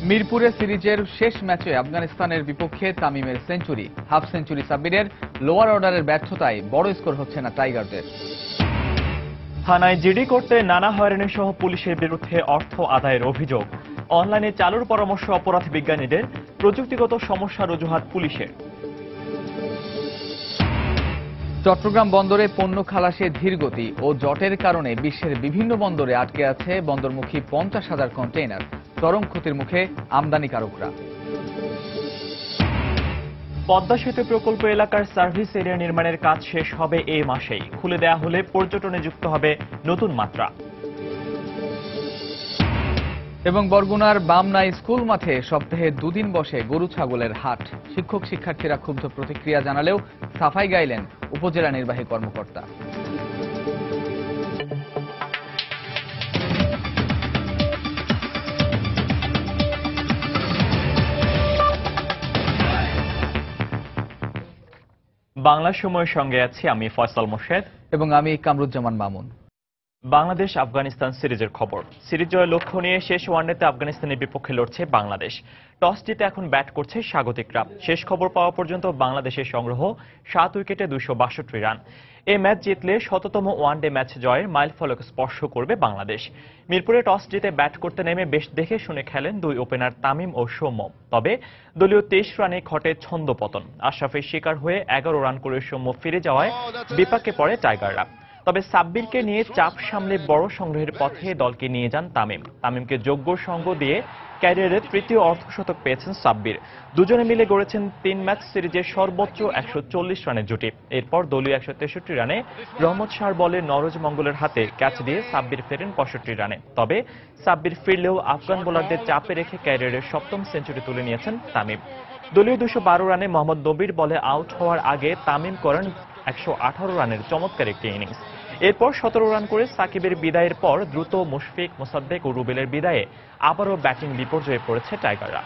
মিরপুরে সিরিজের শেষ ম্যাচে আফগানিস্তানের বিপক্ষে তামিমের সেঞ্চুরি, হাফ সেঞ্চুরি সাব্বিরের, লোয়ার অর্ডারের ব্যর্থতায় বড় স্কোর হচ্ছে না টাইগারদের। থানায় জিডি করতে নানা হয়রানি সহ পুলিশের বিরুদ্ধে অর্থ আদায়ের অভিযোগ। অনলাইনে চালুর পরামর্শ অপরাধ বিজ্ঞানীদের, প্রযুক্তিগত সমস্যার অজুহাত পুলিশের। চট্টগ্রাম বন্দরে পণ্য খালাসে ধীরগতি ও জটের কারণে বিশ্বের বিভিন্ন বন্দরে আটকে আছে বন্দরমুখী 50,000 কন্টেইনার। চরম ক্ষতির মুখে আমদানিকারকরা। পদ্মা সেতু প্রকল্প এলাকার সার্ভিস এরিয়া নির্মাণের কাজ শেষ হবে এই মাসেই। খুলে দেয়া হলে পর্যটনে যুক্ত হবে নতুন মাত্রা। এবং বরগুনার বামনা স্কুল মাঠে সপ্তাহে 2 দিন বসে গরু ছাগলের হাট। শিক্ষক শিক্ষার্থীরা ক্ষুব্ধ প্রতিক্রিয়া জানালেও সাফাই গাইলেন উপজেলা নির্বাহী কর্মকর্তা। বাংলা সময়ের সঙ্গে আছি আমি ফয়সাল মোর্শেদ এবং আমি কামরুজ্জামান মামুন। বাংলাদেশ আফগানিস্তান সিরিজের খবর। সিরিজ জয়ের লক্ষ্য নিয়ে শেষ ওয়ানডেতে আফগানিস্তানের বিপক্ষে লড়ছে বাংলাদেশ। টস জিতে এখন ব্যাট করছে স্বাগতিকরা। শেষ খবর পাওয়া পর্যন্ত বাংলাদেশের সংগ্রহ 7 উইকেটে 262 রান। এই ম্যাচ জিতলে 100তম ওয়ানডে ম্যাচ জয়ের মাইলফলক স্পর্শ করবে বাংলাদেশ। মিরপুরে টস জিতে ব্যাট করতে নেমে বেশ দেখে শুনে খেলেন 2 ওপেনার তামিম ও সৌম্য। তবে দলীয় 23 রানে ঘটে ছন্দপতন। আশরাফের শিকার হয়ে 11 রান করে সৌম্য ফিরে যাওয়ায় বিপাকে পড়ে টাইগাররা। তবে সাব্বিরকে নিয়ে চাপ সামলে বড় সংগ্রহের পথে দলকে নিয়ে যান তামিম। তামিমকে যোগ্য সঙ্গ দিয়ে ক্যারিয়ারের তৃতীয় অর্ধশতক পেয়েছেন সাব্বির। দুজনে মিলে গড়েছেন 3 ম্যাচ সিরিজের সর্বোচ্চ 140 রানের জুটি। এরপর দলীয় 163 রানে রহমত শাহর বলে নরজ মঙ্গলের হাতে ক্যাচ দিয়ে সাব্বির ফেরেন 65 রানে। তবে সাব্বির ফিরলেও আফগান বোলারদের চাপে রেখে ক্যারিয়ারের 7ম সেঞ্চুরি তুলে নিয়েছেন তামিম। দলীয় 212 রানে মোহাম্মদ নবীর বলে আউট হওয়ার আগে তামিম করেন 118 রানের চমৎকার একটি ইনিংস। এরপর 17 রান করে সাকিবের বিদায়ের পর দ্রুত মুশফিক, মোসাদ্দেক ও রুবেলের বিদায়ে আবারও ব্যাটিং বিপর্যয়ে পড়েছে টাইগাররা।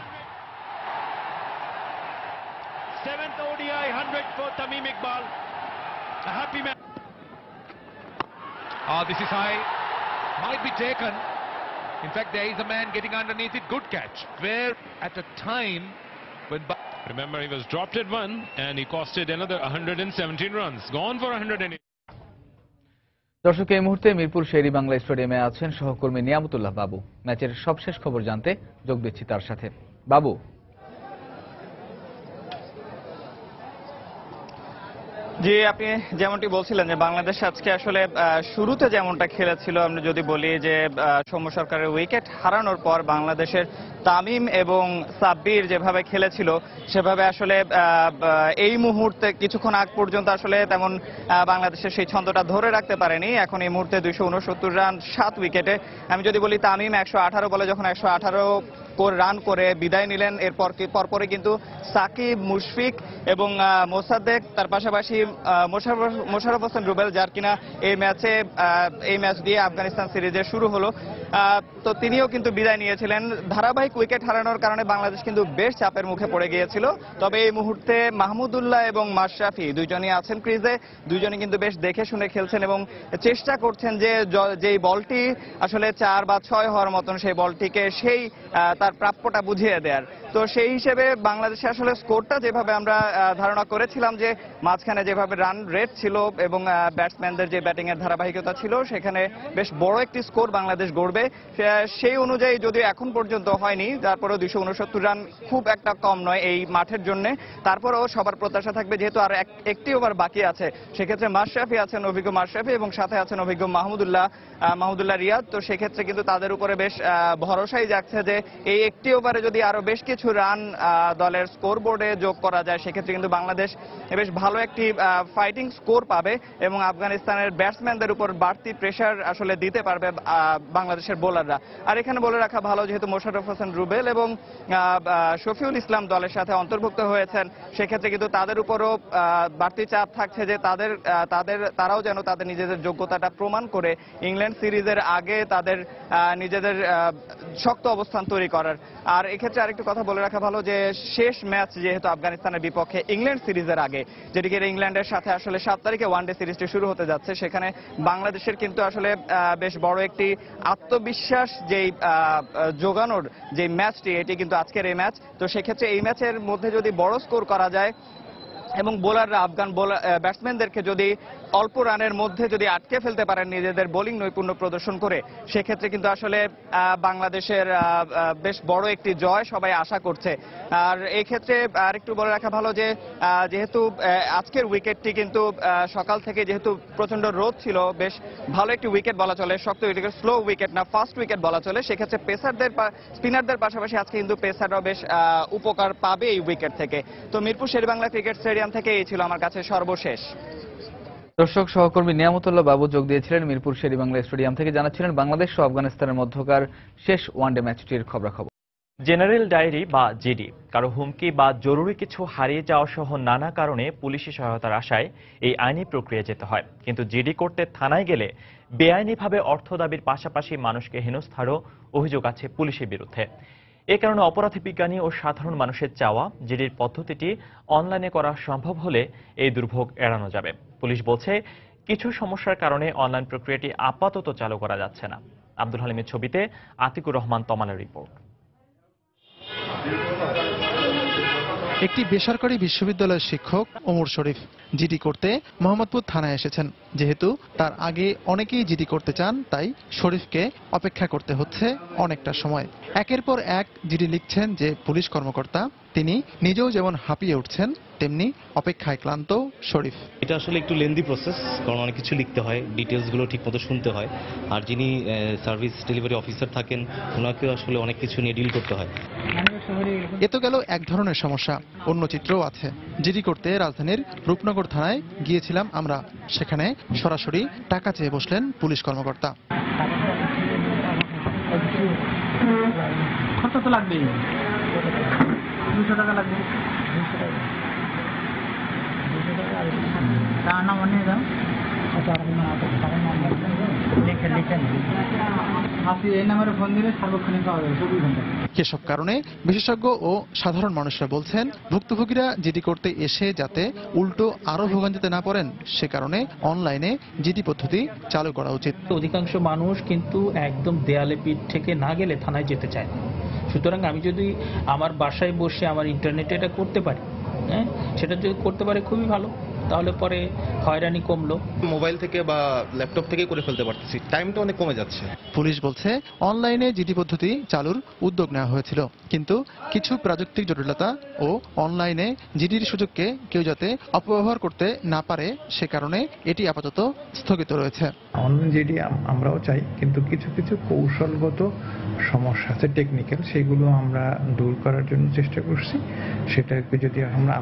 This is high, might be taken. In fact, there is a man getting underneath it. Good catch. Where at a time when... Remember, he was dropped at 1 and he costed another 117 runs. Gone for 108. দর্শক, এই মুহূর্তে মিরপুর শেরি বাংলা স্টেডিয়ামে আছেন সহকর্মী নিয়ামতুল্লাহ বাবু। ম্যাচের সবশেষ খবর জানতে যোগ দিচ্ছি তার সাথে। বাবু, জি, আপনি যেমনটি বলছিলেন যে বাংলাদেশ আজকে আসলে শুরুতে যেমনটা খেলেছিল, আমরা যদি বলি যে সৌম্য সরকারের উইকেট হারানোর পর বাংলাদেশের তামিম এবং সাব্বির যেভাবে খেলেছিল সেভাবে আসলে এই মুহূর্তে কিছুক্ষণ আগ পর্যন্ত আসলে তেমন বাংলাদেশের সেই ছন্দটা ধরে রাখতে পারেনি। এখন এই মুহূর্তে 269 রান 7 উইকেটে। আমি যদি বলি তামিম 118 বলে যখন 118 রান করে বিদায় নিলেন, পরপরই কিন্তু সাকিব, মুশফিক এবং মোসাদ্দেক, তার পাশাপাশি মোশাররফ হোসেন রুবেল, যার কিনা এই ম্যাচ দিয়ে আফগানিস্তান সিরিজের শুরু হলো, তো তিনিও কিন্তু বিদায় নিয়েছিলেন। ধারাবাহিক উইকেট হারানোর কারণে বাংলাদেশ কিন্তু বেশ চাপের মুখে পড়ে গিয়েছিল। তবে এই মুহূর্তে মাহমুদুল্লাহ এবং মাশরাফি দুইজনই আছেন ক্রিজে। দুইজনই কিন্তু বেশ দেখে শুনে খেলছেন এবং চেষ্টা করছেন যে যেই বলটি আসলে 4 বা 6 হওয়ার মতন সেই বলটিকে সেই তার প্রাপ্যটা বুঝিয়ে দেয়ার। তো সেই হিসেবে বাংলাদেশে আসলে স্কোরটা যেভাবে আমরা ধারণা করেছিলাম যে মাঝখানে যেভাবে রান রেট ছিল এবং ব্যাটসম্যানদের যে ব্যাটিং এর ধারাবাহিকতা ছিল, সেখানে বেশ বড় একটি স্কোর বাংলাদেশ গড়বে, সেই অনুযায়ী যদিও এখন পর্যন্ত হয়নি। তারপরেও 269 রান খুব একটা কম নয় এই মাঠের জন্য। তারপরেও সবার প্রত্যাশা থাকবে, যেহেতু আর একটি ওভার বাকি আছে, সেক্ষেত্রে মাশরাফি আছেন, অভিজ্ঞ মাশরাফি, এবং সাথে আছেন অভিজ্ঞ মাহমুদুল্লাহ রিয়াদ। তো সেক্ষেত্রে কিন্তু তাদের উপরে বেশ ভরসাই যাচ্ছে যে এই একটি ওভারে যদি আরো বেশ কিছু রান দলের স্কোর বোর্ডে যোগ করা যায়, সেক্ষেত্রে কিন্তু বাংলাদেশ বেশ ভালো একটি ফাইটিং স্কোর পাবে এবং আফগানিস্তানের ব্যাটসম্যানদের উপর বাড়তি প্রেসার আসলে দিতে পারবে বাংলাদেশের বোলাররা। আর এখানে বলে রাখা ভালো, যেহেতু মোশাররফ হোসেন রুবেল এবং শফিউল ইসলাম দলের সাথে অন্তর্ভুক্ত হয়েছেন, সেক্ষেত্রে কিন্তু তাদের উপরও বাড়তি চাপ থাকছে যে তারাও যেন তাদের নিজেদের যোগ্যতাটা প্রমাণ করে ইংল্যান্ড সিরিজের আগে তাদের নিজেদের শক্ত অবস্থান তৈরি করার। আর এক্ষেত্রে আরেকটু কথা বলে রাখা ভালো যে শেষ ম্যাচ যেহেতু আফগানিস্তানের বিপক্ষে ইংল্যান্ড সিরিজের আগে, যেটিকে ইংল্যান্ডের সাথে আসলে 7 তারিখে ওয়ানডে সিরিজটি শুরু হতে যাচ্ছে, সেখানে বাংলাদেশের কিন্তু আসলে বেশ বড় একটি আত্মবিশ্বাস যেই জোগানোর যে ম্যাচটি, এটি কিন্তু আজকের এই ম্যাচ। তো সেক্ষেত্রে এই ম্যাচের মধ্যে যদি বড় স্কোর করা যায় এবং বোলাররা আফগান ব্যাটসম্যানদেরকে যদি অল্প রানের মধ্যে যদি আটকে ফেলতে পারেন নিজেদের বোলিং নৈপুণ্য প্রদর্শন করে, সেক্ষেত্রে কিন্তু আসলে বাংলাদেশের বেশ বড় একটি জয় সবাই আশা করছে। আর এই ক্ষেত্রে আরেকটু বলে রাখা ভালো যে যেহেতু আজকের উইকেটটি কিন্তু সকাল থেকে যেহেতু প্রচন্ড রোদ ছিল, বেশ ভালো একটি উইকেট বলা চলে, শক্ত উইকেট, স্লো উইকেট না ফাস্ট উইকেট বলা চলে। সেক্ষেত্রে স্পিনারদের পাশাপাশি আজকে কিন্তু পেসাররাও বেশ উপকার পাবে এই উইকেট থেকে। তো মিরপুর শেরেবাংলা ক্রিকেট স্টেডিয়াম থেকে এই ছিল আমার কাছে সর্বশেষ। দর্শক, সহকর্মী নিয়ামতুল্লাহ বাবু যোগ দিয়েছিলেন মিরপুর শেরেবাংলা স্টেডিয়াম থেকে, জানাচ্ছিলেন বাংলাদেশ ও আফগানিস্তানের মধ্যকার শেষ ওয়ানডে ম্যাচটির খবরাখবর। জেনারেল ডায়েরি বা জিডি, কারো হুমকি বা জরুরি কিছু হারিয়ে যাওয়া সহ নানা কারণে পুলিশি সহায়তার আশায় এই আইনি প্রক্রিয়া যেতে হয়। কিন্তু জিডি করতে থানায় গেলে বেআইনিভাবে অর্থ দাবির পাশাপাশি মানুষকে হেনস্থারও অভিযোগ আছে পুলিশের বিরুদ্ধে। এ কারণে অপরাধী বিজ্ঞানী ও সাধারণ মানুষের চাওয়া জিডির পদ্ধতিটি অনলাইনে করা সম্ভব হলে এই দুর্ভোগ এড়ানো যাবে। পুলিশ বলছে কিছু সমস্যার কারণে অনলাইন প্রক্রিয়াটি আপাতত চালু করা যাচ্ছে না। আব্দুল হালিমের ছবিতে আতিকুর রহমান তমালের রিপোর্ট। একটি বেসরকারি বিশ্ববিদ্যালয়ের শিক্ষক ওমর শরীফ জিডি করতে মোহাম্মদপুর থানায় এসেছেন। যেহেতু তার আগে অনেকেই জিডি করতে চান, তাই শরীফকে অপেক্ষা করতে হচ্ছে অনেকটা সময়। একের পর এক জিডি লিখছেন যে পুলিশ কর্মকর্তা, তিনি নিজেও যেমন হাঁপিয়ে উঠছেন, তেমনি অপেক্ষায় ক্লান্ত শরীফ। এটা আসলে একটু লেন্দি প্রসেস, কারণ অনেক কিছু লিখতে হয়, ডিটেলসগুলো ঠিকমতো শুনতে হয়, আর যিনি সার্ভিস ডেলিভারি অফিসার থাকেন ওনাকেও আসলে অনেক কিছু নিয়ে ডিল করতে হয়। এ তো গেল এক ধরনের সমস্যা, অন্য চিত্রও আছে। জিডি করতে রাজধানীর রূপনগর থানায় গিয়েছিলাম আমরা। সেখানে সরাসরি টাকা চেয়ে বসলেন পুলিশ কর্মকর্তা। কত তো লাগবে? 200 টাকা লাগবে। 200 টাকা তার নাম অনেক দাম। এসব কারণে বিশেষজ্ঞ ও সাধারণ মানুষরা বলছেন, ভুক্তভোগীরা জিডি করতে এসে যাতে উল্টো আরো ভোগান্তিতে না পড়েন, সে কারণে অনলাইনে জিডি পদ্ধতি চালু করা উচিত। অধিকাংশ মানুষ কিন্তু একদম দেয়ালে পিঠ থেকে না গেলে থানায় যেতে চায় না। সুতরাং আমি যদি আমার বাসায় বসে আমার ইন্টারনেটে এটা করতে পারি, সেটা যদি করতে পারে খুবই ভালো, তাহলে পরে হয়রানি কমলো। মোবাইল থেকে বা ল্যাপটপ থেকে করে ফেলতে পারতেছি, টাইমটা অনেক কমে যাচ্ছে। পুলিশ বলছে অনলাইনে জিডি পদ্ধতি চালুর উদ্যোগ নেওয়া হয়েছিল, কিন্তু কিছু প্রযুক্তিক জটিলতা ও অনলাইনে জিডির সুযোগকে কেউ যাতে অপব্যবহার করতে না পারে, সে কারণে এটি আপাতত স্থগিত রয়েছে। অনলাইন জিডি আমরাও চাই, কিন্তু কিছু কিছু কৌশলগত সমস্যা আছে, টেকনিক্যাল, সেগুলো আমরা দূর করার জন্য চেষ্টা করছি। সেটাকে যদি আমরা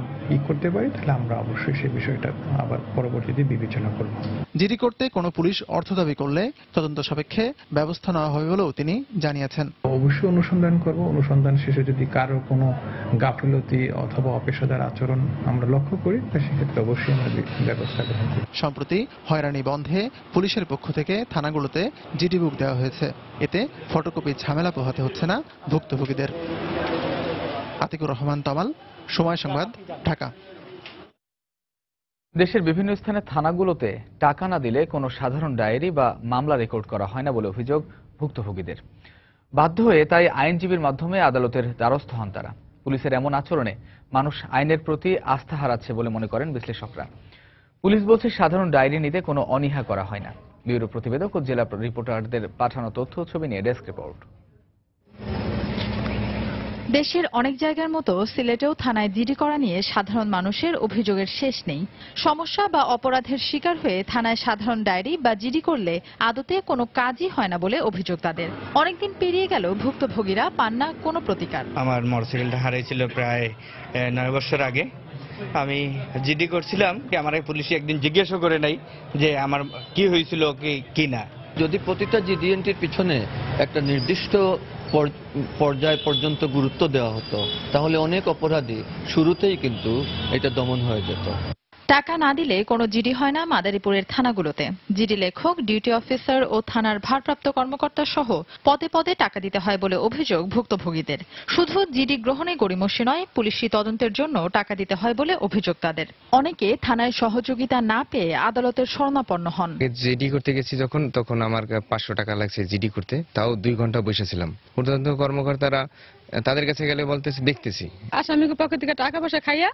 করতে পারি, তাহলে আমরা অবশ্যই সেই বিষয়টা আবার পরবর্তীতে বিবেচনা করব। জিডি করতে কোনো পুলিশ অর্থ দাবি করলে তদন্ত সাপেক্ষে ব্যবস্থা নেওয়া হবে বলেও তিনি জানিয়েছেন। অবশ্যই অনুসন্ধান করব, অনুসন্ধান শেষে যদি কারো কোনো গাফিলতি অথবা অপেশাদার আচরণ আমরা লক্ষ্য করি, সেক্ষেত্রে অবশ্যই আমরা ব্যবস্থা গ্রহণ করব। সম্প্রতি হয়রানি বন্ধে পুলিশের পক্ষ থেকে থানাগুলোতে জিডি বুক দেওয়া হয়েছে। এতে ফটোকপির ঝামেলা পোহাতে হচ্ছে না ভুক্তভোগীদের। আতিকুর রহমান তমাল, সময় সংবাদ, ঢাকা। দেশের বিভিন্ন স্থানে থানাগুলোতে টাকা না দিলে কোনো সাধারণ ডায়েরি বা মামলা রেকর্ড করা হয় না বলে অভিযোগ ভুক্তভোগীদের। বাধ্য হয়ে তাই আইনজীবীর মাধ্যমে আদালতের দ্বারস্থ হন তারা। পুলিশের এমন আচরণে মানুষ আইনের প্রতি আস্থা হারাচ্ছে বলে মনে করেন বিশ্লেষকরা। পুলিশ বলছে সাধারণ ডায়েরি নিতে কোনো অনীহা করা হয় না। ব্যুরো প্রতিবেদক ও জেলা রিপোর্টারদের পাঠানো তথ্য ছবি নিয়ে ডেস্ক রিপোর্ট। দেশের অনেক জায়গার মতো সিলেটেও থানায় জিডি করা নিয়ে সাধারণ মানুষের অভিযোগের শেষ নেই। সমস্যা বা অপরাধের শিকার হয়ে থানায় সাধারণ ডায়েরি বা জিডি করলে আদতে কোনো কাজই হয় না বলে অভিযোগ তাদের। অনেকদিন পেরিয়ে গেল ভুক্তভোগীরা পান না কোনো প্রতিকার। আমার মোটরসাইকেলটা হারিয়েছিল প্রায় 9 বছর আগে। আমি জিডি করছিলাম, আমার পুলিশ একদিন জিজ্ঞাসা করে নাই যে আমার কি হয়েছিল কি না। যদি প্রতিটা জিডি এন্ট্রির পিছনে একটা নির্দিষ্ট পর্যায় পর্যন্ত গুরুত্ব দেওয়া হতো, তাহলে অনেক অপরাধী শুরুতেই কিন্তু এটা দমন হয়ে যেত। টাকা না দিলে কোনো জিডি হয় না মাদারীপুরের থানাগুলোতে। জিডি লেখক, ডিউটি অফিসার ও থানার ভারপ্রাপ্ত কর্মকর্তা সহ পদে পদে টাকা দিতে হয় বলে অভিযোগ ভুক্তভোগীদের। শুধু জিডি গ্রহণে গড়িমসি নয়, পুলিশি তদন্তের জন্য টাকা দিতে হয় বলে অভিযোগ তাদের। অনেকে থানায় সহযোগিতা না পেয়ে আদালতের শরণাপন্ন হন। জিডি করতে গেছি তখন আমার 500 টাকা লাগছে জিডি করতে, তাও 2 ঘন্টা বসেছিলাম। ঊর্ধ্বতন কর্মকর্তারা তাদের কাছে গেলে বলতেছে দেখতেছি। আসামিকে পকেট থেকে টাকা পয়সা খাইয়া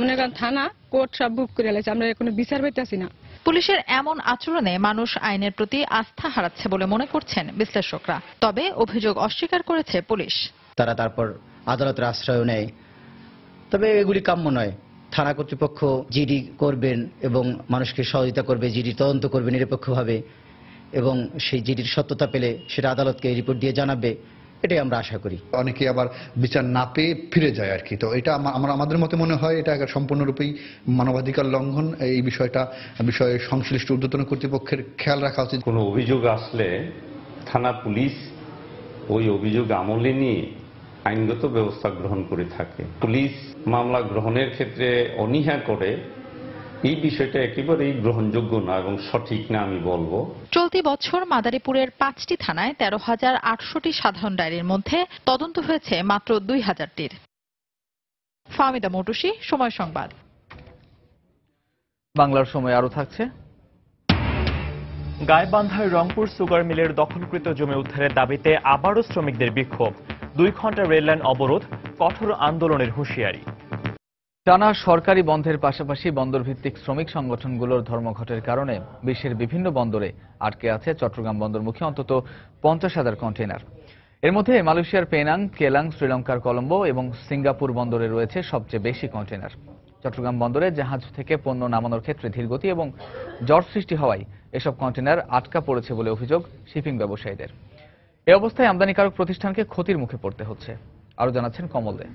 মনে করেন থানা কোর্ট সব বুক করে লাইছে, আমরা কোনো বিচার পাইতেছি না। পুলিশের এমন আচরণে মানুষ আইনের প্রতি আস্থা হারাচ্ছে বলে মনে করছেন বিশ্লেষকরা। তবে অভিযোগ অস্বীকার করেছে পুলিশ। তারা তারপর আদালতের আশ্রয় নেয়, তবে এগুলি কাম্য নয়। থানা কর্তৃপক্ষ জিডি করবেন এবং মানুষকে সহযোগিতা করবে, জিডি তদন্ত করবে নিরপেক্ষভাবে এবং সেই জিডির সত্যতা পেলে সেটা আদালতকে রিপোর্ট দিয়ে জানাবে, এটাই আমরা আশা করি। অনেকে আবার বিচার না পেয়ে ফিরে যায় আর কি। তো এটা আমাদের মতে মনে হয় এটা সম্পূর্ণরূপেই মানবাধিকার লঙ্ঘন। এই বিষয়ে সংশ্লিষ্ট ঊর্ধ্বতন কর্তৃপক্ষের খেয়াল রাখা উচিত। কোনো অভিযোগ আসলে থানা পুলিশ ওই অভিযোগ আমলে নিয়ে আইনগত ব্যবস্থা গ্রহণ করে থাকে। পুলিশ মামলা গ্রহণের ক্ষেত্রে অনীহা করে, এই বিষয়টা একেবারেই গ্রহণযোগ্য না এবং সঠিক না আমি বলবো। চলতি বছর মাদারীপুরের 5টি থানায় 13,800টি সাধারণ ডায়েরির মধ্যে তদন্ত হয়েছে মাত্র 2,000টির। ফাহমিদা মৌটুসী, সময় সংবাদ। বাংলার সময় আরো থাকছে। গাইবান্ধায় রংপুর সুগার মিলের দখলকৃত জমি উদ্ধারের দাবিতে আবারও শ্রমিকদের বিক্ষোভ। 2 ঘন্টা রেললাইন অবরোধ, কঠোর আন্দোলনের হুঁশিয়ারি। টানা সরকারি বন্ধের পাশাপাশি বন্দরভিত্তিক শ্রমিক সংগঠনগুলোর ধর্মঘটের কারণে বিশ্বের বিভিন্ন বন্দরে আটকে আছে চট্টগ্রাম বন্দরমুখী অন্তত 50,000 কন্টেইনার। এর মধ্যে মালয়েশিয়ার পেনাং, কেলাং, শ্রীলঙ্কার কলম্বো এবং সিঙ্গাপুর বন্দরে রয়েছে সবচেয়ে বেশি কন্টেইনার। চট্টগ্রাম বন্দরে জাহাজ থেকে পণ্য নামানোর ক্ষেত্রে ধীরগতি এবং জট সৃষ্টি হওয়ায় এসব কন্টেইনার আটকা পড়েছে বলে অভিযোগ শিপিং ব্যবসায়ীদের। এ অবস্থায় আমদানিকারক প্রতিষ্ঠানকে ক্ষতির মুখে পড়তে হচ্ছে। আরো জানাচ্ছেন কমল দে।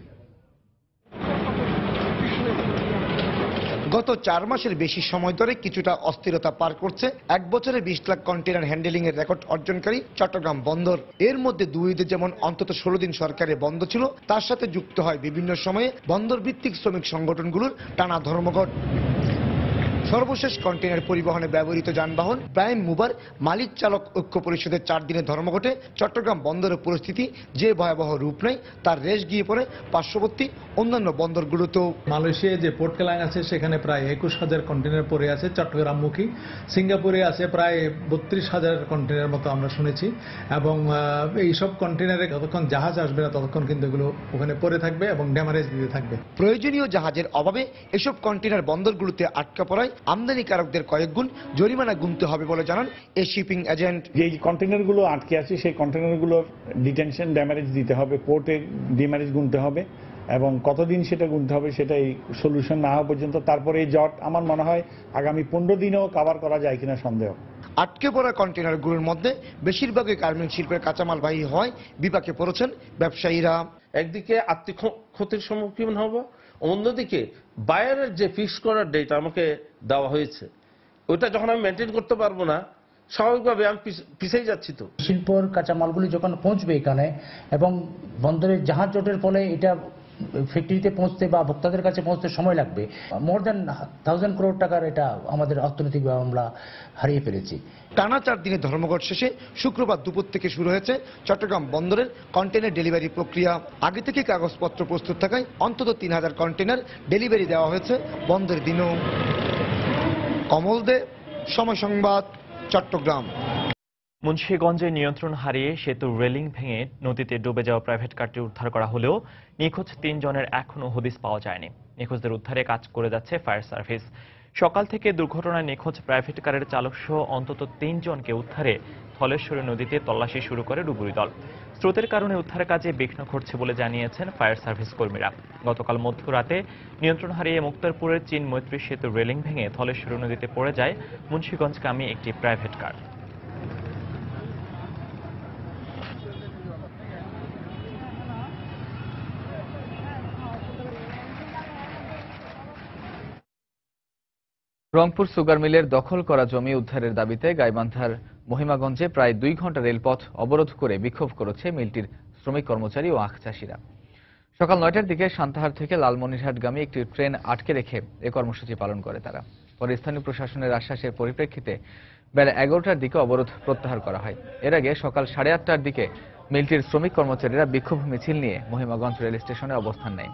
গত 4 মাসের বেশি সময় ধরে কিছুটা অস্থিরতা পার করছে 1 বছরে 20 লাখ কন্টেইনার হ্যান্ডেলিং এর রেকর্ড অর্জনকারী চট্টগ্রাম বন্দর। এর মধ্যে 2 ঈদে যেমন অন্তত 16 দিন সরকারি বন্ধ ছিল, তার সাথে যুক্ত হয় বিভিন্ন সময়ে বন্দর ভিত্তিক শ্রমিক সংগঠনগুলোর টানা ধর্মঘট। সর্বশেষ কন্টেইনার পরিবহনে ব্যবহৃত যানবাহন প্রাইম মুভার মালিক চালক ঐক্য পরিষদের 4 দিনের ধর্মঘটে চট্টগ্রাম বন্দরের পরিস্থিতি যে ভয়াবহ রূপ নেয় তার রেশ গিয়ে পড়ে পার্শ্ববর্তী অন্যান্য বন্দরগুলোতেও। মালয়েশিয়ায় যে পোর্ট কেলাং আছে সেখানে প্রায় 21,000 কন্টেইনার পড়ে আছে চট্টগ্রামমুখী। সিঙ্গাপুরে আছে প্রায় 32,000 কন্টেইনার মতো আমরা শুনেছি, এবং এইসব কন্টেইনারে যতক্ষণ জাহাজ আসবে না ততক্ষণ কিন্তু এগুলো ওখানে পড়ে থাকবে এবং ড্যামারেজ দিতে থাকবে। প্রয়োজনীয় জাহাজের অভাবে এসব কন্টেইনার বন্দরগুলোতে আটকা পড়ায় আমদানিকারকদের কয়েক গুণ জরিমানা গুনতে হবে বলে জানান এই শিপিং এজেন্ট। যে কন্টেইনারগুলো আটকে আছে সেই কন্টেইনারগুলোর ডিটেনশন ড্যামারেজ দিতে হবে, পোর্টে ড্যামারেজ গুনতে হবে এবং কতদিন সেটা গুনতে হবে সেটাই সলিউশন না হওয়া পর্যন্ত। তারপরে এই জট আমার মনে হয় আগামী 15 দিনেও কভার করা যায় কিনা সন্দেহ। আটকে পড়া কন্টেইনারগুলোর মধ্যে বেশিরভাগই গার্মেন্টস শিল্পের কাঁচামালবাহী হয় বিপাকে পড়েছেন ব্যবসায়ীরা। একদিকে আর্থিক ক্ষতির সম্মুখীন হব, অন্যদিকে বায়ারের যে ফিক্স করার ডেট আমাকে দেওয়া হয়েছে ওইটা যখন আমি মেনটেন করতে পারবো না, স্বাভাবিকভাবে আমি পিছিয়ে যাচ্ছি। তো শিল্পর কাঁচামালগুলি যখন পৌঁছবে এখানে এবং বন্দরের জাহাজ জটের ফলে এটা ফ্যাক্টরিতে পৌঁছতে বা ভোক্তাদের কাছে পৌঁছতে সময় লাগবে। মোর দ্যান 1000 করোড় টাকার এটা আমাদের অর্থনৈতিকভাবে আমরা হারিয়ে ফেলেছি। টানা 4 দিনের ধর্মঘট শেষে শুক্রবার দুপুর থেকে শুরু হয়েছে চট্টগ্রাম বন্দরের কন্টেইনার ডেলিভারি প্রক্রিয়া। আগে থেকে কাগজপত্র প্রস্তুত থাকায় অন্তত 3000 কন্টেইনার ডেলিভারি দেওয়া হয়েছে বন্ধের দিনও। কমল দে, সময় সংবাদ, চট্টগ্রাম। মুন্সিগঞ্জে নিয়ন্ত্রণ হারিয়ে সেতুর রেলিং ভেঙে নদীতে ডুবে যাওয়া প্রাইভেট কারটি উদ্ধার করা হলেও নিখোঁজ 3 জনের এখনও হদিস পাওয়া যায়নি। নিখোঁজদের উদ্ধারে কাজ করে যাচ্ছে ফায়ার সার্ভিস। সকাল থেকে দুর্ঘটনায় নিখোঁজ প্রাইভেট কারের চালক সহ অন্তত 3 জনকে উদ্ধারে ধলেশ্বরী নদীতে তল্লাশি শুরু করে ডুবুরি দল। স্রোতের কারণে উদ্ধার কাজে বিঘ্ন ঘটছে বলে জানিয়েছেন ফায়ার সার্ভিস কর্মীরা। গতকাল মধ্যরাতে নিয়ন্ত্রণ হারিয়ে মুক্তারপুরের চীন মৈত্রী সেতুর রেলিং ভেঙে ধলেশ্বরী নদীতে পড়ে যায় মুন্সিগঞ্জগামী একটি প্রাইভেট কার। রংপুর সুগার মিলের দখল করা জমি উদ্ধারের দাবিতে গাইবান্ধার মহিমাগঞ্জে প্রায় 2 ঘন্টা রেলপথ অবরোধ করে বিক্ষোভ করেছে মিলটির শ্রমিক কর্মচারী ও আখ চাষিরা। সকাল 9টার দিকে সান্তাহার থেকে লালমনিরহাটগামী একটি ট্রেন আটকে রেখে এ কর্মসূচি পালন করে তারা। পরে স্থানীয় প্রশাসনের আশ্বাসের পরিপ্রেক্ষিতে বেলা 11টার দিকে অবরোধ প্রত্যাহার করা হয়। এর আগে সকাল 8:30টার দিকে মিলটির শ্রমিক কর্মচারীরা বিক্ষোভ মিছিল নিয়ে মহিমাগঞ্জ রেল স্টেশনে অবস্থান নেয়।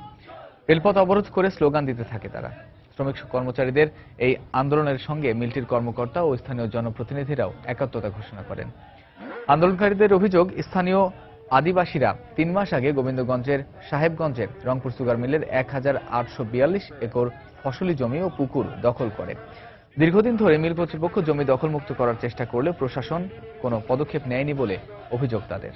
রেলপথ অবরোধ করে স্লোগান দিতে থাকে তারা। শ্রমিক কর্মচারীদের এই আন্দোলনের সঙ্গে মিলটির কর্মকর্তা ও স্থানীয় জনপ্রতিনিধিরাও একাত্মতা ঘোষণা করেন। আন্দোলনকারীদের অভিযোগ, স্থানীয় আদিবাসীরা 3 মাস আগে গোবিন্দগঞ্জের সাহেবগঞ্জে রংপুর সুগার মিলের 1842 একর ফসলি জমি ও পুকুর দখল করে। দীর্ঘদিন ধরে মিল কর্তৃপক্ষ জমি দখলমুক্ত করার চেষ্টা করলেও প্রশাসন কোনো পদক্ষেপ নেয়নি বলে অভিযোগ তাদের।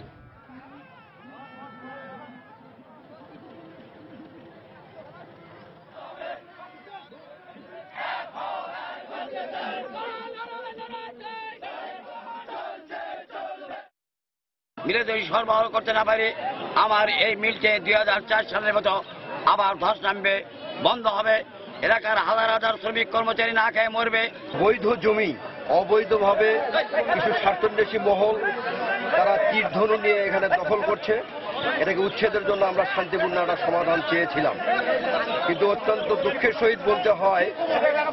মিলে যদি সরবরাহ করতে না পারে আমার এই মিলকে 2004 সালের মতো আবার ধস নামবে, বন্ধ হবে। এলাকার হাজার হাজার শ্রমিক কর্মচারী না খেয়ে মরবে। বৈধ জমি অবৈধভাবে কিছু স্বার্থান্বেষী মহল তারা তীর ধনু নিয়ে এখানে দখল করছে। এটাকে উচ্ছেদের জন্য আমরা শান্তিপূর্ণ একটা সমাধান চেয়েছিলাম, কিন্তু অত্যন্ত দুঃখের সহিত বলতে হয়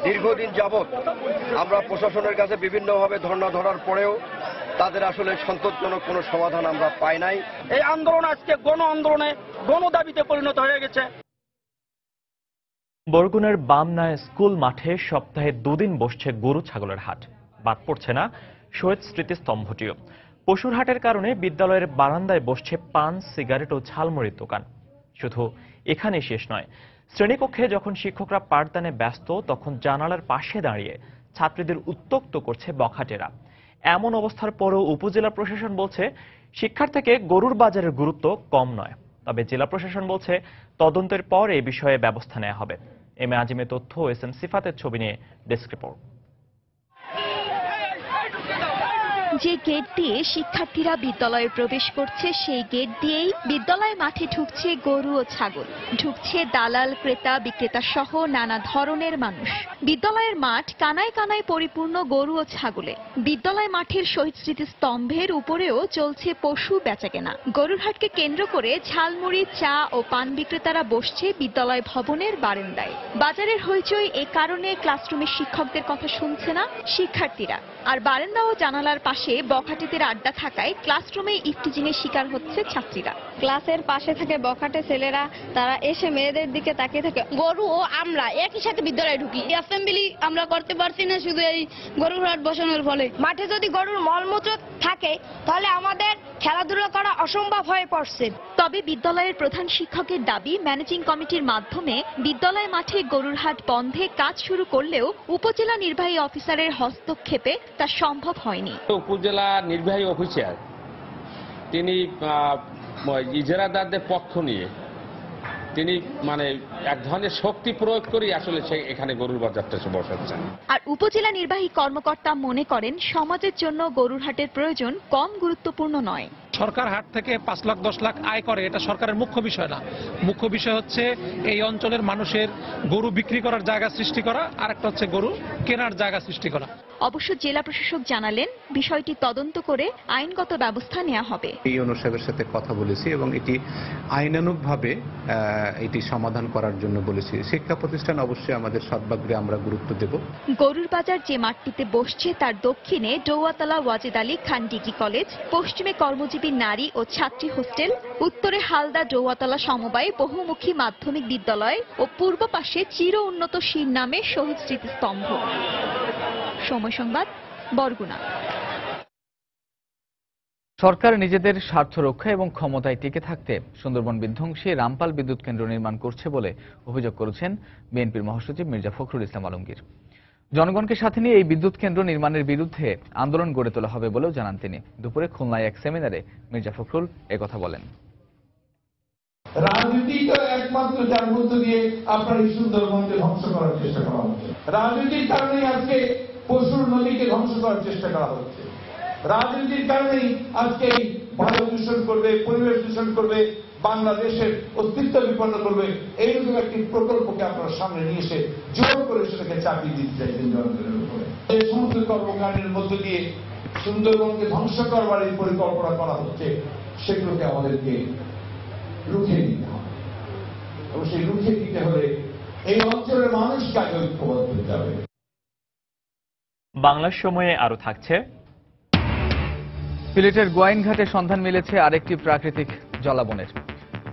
দীর্ঘদিন যাবৎ আমরা প্রশাসনের কাছে বিভিন্নভাবে ধর্ণা ধরার পরেও তাদের আসলে সন্তোষজনক কোনো সমাধান আমরা পাই নাই। এই আন্দোলন আজকে গণ আন্দোলনে, গণ দাবিতে পরিণত হয়ে গেছে। বরগুনার বামনায় স্কুল মাঠে সপ্তাহে 2 দিন বসছে গরু ছাগলের হাট। বাদ পড়ছে না শহীদ স্মৃতিস্তম্ভটিও। পশুর হাটের কারণে বিদ্যালয়ের বারান্দায় বসছে পান, সিগারেট ও ঝালমুড়ির দোকান। শুধু এখানেই শেষ নয়, শ্রেণীকক্ষে যখন শিক্ষকরা পাঠদানে ব্যস্ত তখন জানালার পাশে দাঁড়িয়ে ছাত্রীদের উত্ত্যক্ত করছে বখাটেরা। এমন অবস্থার পরেও উপজেলা প্রশাসন বলছে শিক্ষার থেকে গরুর বাজারের গুরুত্ব কম নয়। তবে জেলা প্রশাসন বলছে তদন্তের পর এই বিষয়ে ব্যবস্থা নেওয়া হবে। এম এ আজিমের তথ্য, এস এম সিফাতের ছবি নিয়ে ডেস্ক রিপোর্ট। যে গেট দিয়ে শিক্ষার্থীরা বিদ্যালয়ে প্রবেশ করছে সেই গেট দিয়েই বিদ্যালয় মাঠে ঢুকছে গরু ও ছাগল, ঢুকছে দালাল, ক্রেতা, বিক্রেতা সহ নানা ধরনের মানুষ। বিদ্যালয়ের মাঠ কানায় কানায় পরিপূর্ণ গরু ও ছাগলে। বিদ্যালয় মাঠের শহীদ স্মৃতি স্তম্ভের উপরেও চলছে পশু বেচাকেনা। গরুর হাটকে কেন্দ্র করে ঝালমুড়ি, চা ও পান বিক্রেতারা বসছে বিদ্যালয় ভবনের বারান্দায়। বাজারের হইচই এ কারণে ক্লাসরুমের শিক্ষকদের কথা শুনছে না শিক্ষার্থীরা, আর বারান্দা ও জানালার পাশে বখাটেদের আড্ডা থাকায় ক্লাসরুমে ইফটিজিংয়ের শিকার হচ্ছে ছাত্রীরা। ক্লাসের পাশে থাকে বখাটে ছেলেরা, তারা এসে মেয়েদের দিকে তাকিয়ে থাকে। গরু ও আমরা একই সাথে বিদ্যালয়ে ঢুকি, অ্যাসেম্বলি আমরা করতে পারছি না শুধু এই গরুর হাট বসানোর ফলে। মাঠে যদি গরুর মলমূত্র থাকে তাহলে আমাদের খেলাধুলা করা অসম্ভব হয়ে পড়ছে। তবে বিদ্যালয়ের প্রধান শিক্ষকের দাবি, ম্যানেজিং কমিটির মাধ্যমে বিদ্যালয় মাঠে গরুর হাট বন্ধে কাজ শুরু করলেও উপজেলা নির্বাহী অফিসারের হস্তক্ষেপে তা সম্ভব হয়নি। উপজেলা নির্বাহী অফিসার তিনি ইজারাদারদের পক্ষ নিয়ে তিনি এক ধরনের শক্তি প্রয়োগ করে আসলে সে এখানে গরুর বাজারটা বসাচ্ছেন। আর উপজেলা নির্বাহী কর্মকর্তা মনে করেন সমাজের জন্য গরুর হাটের প্রয়োজন কম গুরুত্বপূর্ণ নয়। সরকার হাট থেকে 5 লাখ 10 লাখ আয় করে, এটা সরকারের মুখ্য বিষয় না। মুখ্য বিষয় হচ্ছে এই অঞ্চলের মানুষের গরু বিক্রি করার জায়গা সৃষ্টি করা, আর একটা হচ্ছে গরু কেনার জায়গা সৃষ্টি করা। অবশ্য জেলা প্রশাসক জানালেন বিষয়টি তদন্ত করে আইনগত ব্যবস্থা নেওয়া হবে। ইউনো সাহেবের সাথে কথা বলেছি এবং এটি আইনানুগভাবে এটি সমাধান করার জন্য বলেছি। শিক্ষা প্রতিষ্ঠান অবশ্যই আমাদের সদ্ভাগ্যে আমরা গুরুত্ব দেব। গরুর বাজার যে মাঠটিতে বসছে তার দক্ষিণে ডৌয়াতলা ওয়াজেদ আলী খান ডিগ্রি কলেজ, পশ্চিমে কর্মজীবী নারী ও ছাত্রী হোস্টেল, উত্তরে হালদা ডৌয়াতলা সমবায় বহুমুখী মাধ্যমিক বিদ্যালয় ও পূর্ব পাশে চির উন্নত শিরনামে শহীদ স্মৃতিস্তম্ভ। সময় সংবাদ, বরগুনা। সরকার নিজেদের স্বার্থ রক্ষা এবং ক্ষমতায় টিকে থাকতে সুন্দরবন বিধ্বংসী রামপাল বিদ্যুৎ কেন্দ্র নির্মাণ করছে বলে অভিযোগ করেছেন বিএনপির মহাসচিব মির্জা ফখরুল ইসলাম আলমগীর। জনগণকে সাথে নিয়ে এই বিদ্যুৎ কেন্দ্র নির্মাণের বিরুদ্ধে আন্দোলন গড়ে তোলা হবে বলেও জানান তিনি। দুপুরে খুলনায় এক সেমিনারে মির্জা ফখরুল একথা বলেন। রাজনীতি তো একমাত্র যার মধ্য দিয়ে আপনার এই সুন্দরবনকে ধ্বংস করার চেষ্টা করা হচ্ছে। রাজনীতির কারণেই আজকে পশুর নদীকে ধ্বংস করার চেষ্টা করা হচ্ছে। রাজনীতির কারণেই আজকে এই বায়ু দূষণ করবে, পরিবেশ দূষণ করবে, বাংলাদেশের অস্তিত্ব বিপন্ন করবে, এইরকম একটি প্রকল্পকে আপনার সামনে নিয়ে এসে জোর করে সেটাকে চাপিয়ে দিতে চাইছেন জনগণের উপরে। এই সমস্ত কর্মকাণ্ডের মধ্য দিয়ে সুন্দরবনকে ধ্বংস করবার এই পরিকল্পনা করা হচ্ছে, সেগুলোকে আমাদেরকে রুখে নিতে হবে। এবং সেই রুখে দিতে হলে এই অঞ্চলের মানুষকে আগে ঐক্যবদ্ধ হতে হবে। বাংলার সময়ে আরো থাকছে সিলেটের গোয়াইনঘাটে সন্ধান মিলেছে আরেকটি প্রাকৃতিক জলাবনের।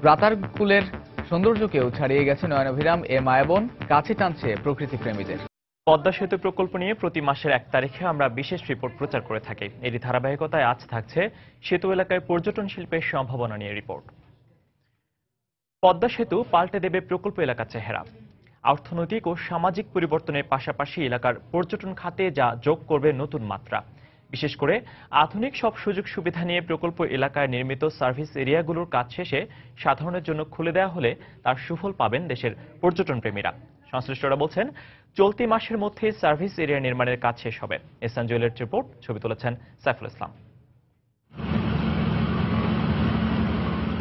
রাতারকুলের সৌন্দর্যকেও ছাড়িয়ে গেছে নয়নাভিরাম এ মায়াবন, কাছে টানছে প্রকৃতি প্রেমীদের। পদ্মা সেতু প্রকল্প নিয়ে প্রতি মাসের 1 তারিখে আমরা বিশেষ রিপোর্ট প্রচার করে থাকি। এরই ধারাবাহিকতায় আজ থাকছে সেতু এলাকায় পর্যটন শিল্পের সম্ভাবনা নিয়ে রিপোর্ট। পদ্মা সেতু পাল্টে দেবে প্রকল্প এলাকার চেহারা। অর্থনৈতিক ও সামাজিক পরিবর্তনের পাশাপাশি এলাকার পর্যটন খাতে যা যোগ করবে নতুন মাত্রা। বিশেষ করে আধুনিক সব সুযোগ সুবিধা নিয়ে প্রকল্প এলাকায় নির্মিত সার্ভিস এরিয়াগুলোর কাজ শেষে সাধারণের জন্য খুলে দেওয়া হলে তার সুফল পাবেন দেশের পর্যটন প্রেমীরা। সংশ্লিষ্টরা বলছেন, চলতি মাসের মধ্যে সার্ভিস এরিয়া নির্মাণের কাজ শেষ হবে। এহসান জুয়েলের রিপোর্ট, ছবি তুলেছেন সাইফুল ইসলাম।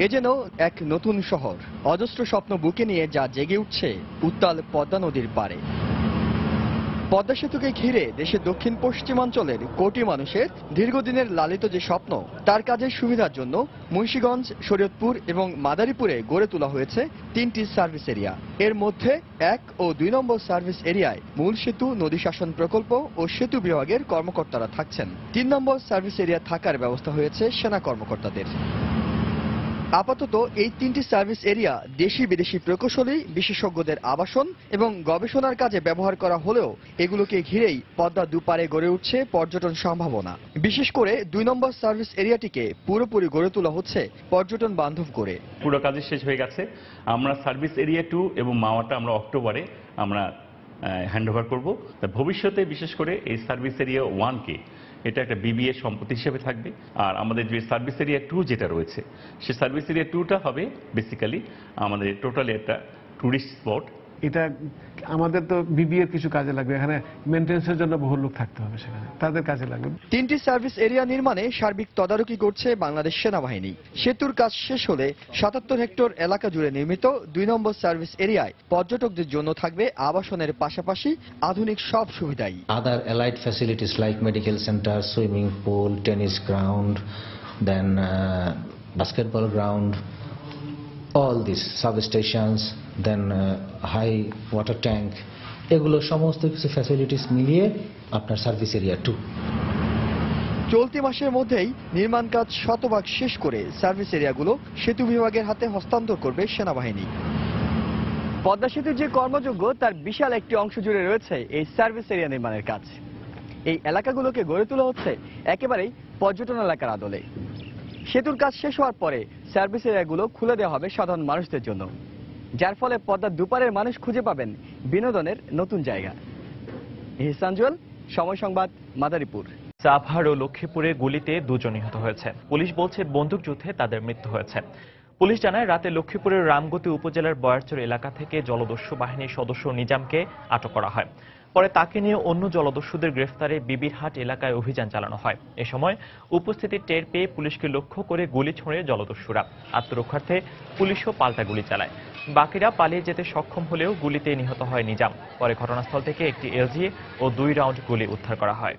এ যেন এক নতুন শহর, অজস্র স্বপ্ন বুকে নিয়ে যা জেগে উঠছে উত্তাল পদ্মা নদীর পাড়ে। পদ্মা সেতুকে ঘিরে দেশের দক্ষিণ পশ্চিমাঞ্চলের কোটি মানুষের দীর্ঘদিনের লালিত যে স্বপ্ন, তার কাজের সুবিধার জন্য মুন্সিগঞ্জ, শরীয়তপুর এবং মাদারীপুরে গড়ে তোলা হয়েছে 3টি সার্ভিস এরিয়া। এর মধ্যে 1 ও 2 নম্বর সার্ভিস এরিয়ায় মূল সেতু, নদী শাসন প্রকল্প ও সেতু বিভাগের কর্মকর্তারা থাকছেন। 3 নম্বর সার্ভিস এরিয়া থাকার ব্যবস্থা হয়েছে সেনা কর্মকর্তাদের। আপাতত এই 3টি সার্ভিস এরিয়া দেশি বিদেশি প্রকৌশলী, বিশেষজ্ঞদের আবাসন এবং গবেষণার কাজে ব্যবহার করা হলেও এগুলোকে ঘিরেই পদ্মা দুপারে গড়ে উঠছে পর্যটন সম্ভাবনা। বিশেষ করে 2 নম্বর সার্ভিস এরিয়াটিকে পুরোপুরি গড়ে তোলা হচ্ছে পর্যটন বান্ধব করে। পুরো কাজ শেষ হয়ে গেছে। আমরা সার্ভিস এরিয়া 2 এবং মাওয়াটা আমরা অক্টোবরে আমরা হ্যান্ডওভার করব। ভবিষ্যতে বিশেষ করে এই সার্ভিস এরিয়া 1কে এটা একটা বিবিএ সম্পত্তি হিসেবে থাকবে। আর আমাদের যে সার্ভিস এরিয়া 2 যেটা রয়েছে, সেই সার্ভিস এরিয়া 2টা হবে বেসিক্যালি আমাদের টোটালি একটা টুরিস্ট স্পট। এটা আমাদের তো বিবিএর কিছু কাজে লাগবে, এখানে মেইনটেন্যান্সের জন্য বহু লোক থাকতে হবে, সেখানে তাদের কাজে লাগবে। 3টি সার্ভিস এরিয়া নির্মাণে সার্বিক তদারকি করছে বাংলাদেশ সেনাবাহিনী। সেতুর কাজ শেষ হলে 77 হেক্টর এলাকা জুড়ে নির্মিত 2 নম্বর সার্ভিস এরিয়ায় পর্যটকদের জন্য থাকবে আবাসনের পাশাপাশি আধুনিক সব সুবিধাই। Other allied facilities like medical center, swimming pool, tennis ground, then basketball ground, all these substations, then high water tank, এগুলো সমস্ত কিছু ফ্যাসিলিটিস মিলিয়ে আপনার সার্ভিস এরিয়া 2। চলতি মাসের মধ্যেই নির্মাণ কাজ শতভাগ শেষ করে সার্ভিস এরিয়াগুলো সেতু বিভাগের হাতে হস্তান্তর করবে সেনাবাহিনী। পদ্মা সেতুর যে কর্মযোগ্য তার বিশাল একটি অংশ জুড়ে রয়েছে এই সার্ভিস এরিয়া নির্মাণের কাজ। এই এলাকাগুলোকে গড়ে তোলা হচ্ছে একেবারেই পর্যটন এলাকার আদলে। সেতুর কাজ শেষ হওয়ার পরে সার্ভিস এরিয়াগুলো খুলে দেওয়া হবে সাধারণ মানুষদের জন্য, যার ফলে পদ্মার দুপারের মানুষ খুঁজে পাবেন বিনোদনের নতুন জায়গা। এহসান জুয়েল, সময় সংবাদ, মাদারীপুর। সাভার ও লক্ষ্মীপুরে গুলিতে 2 জন নিহত হয়েছে। পুলিশ বলছে বন্দুকযুদ্ধে তাদের মৃত্যু হয়েছে। পুলিশ জানায়, রাতে লক্ষ্মীপুরের রামগতি উপজেলার বয়ারচর এলাকা থেকে জলদস্যু বাহিনীর সদস্য নিজামকে আটক করা হয়। পরে তাকে নিয়ে অন্য জলদস্যুদের গ্রেফতারে বিবিরহাট এলাকায় অভিযান চালানো হয়। এ সময় উপস্থিতি টের পেয়ে পুলিশকে লক্ষ্য করে গুলি ছোঁড়ে জলদস্যুরা। আত্মরক্ষার্থে পুলিশও পাল্টা গুলি চালায়। বাকিরা পালিয়ে যেতে সক্ষম হলেও গুলিতে নিহত হয় নিজাম। পরে ঘটনাস্থল থেকে একটি এলজি ও 2 রাউন্ড গুলি উদ্ধার করা হয়।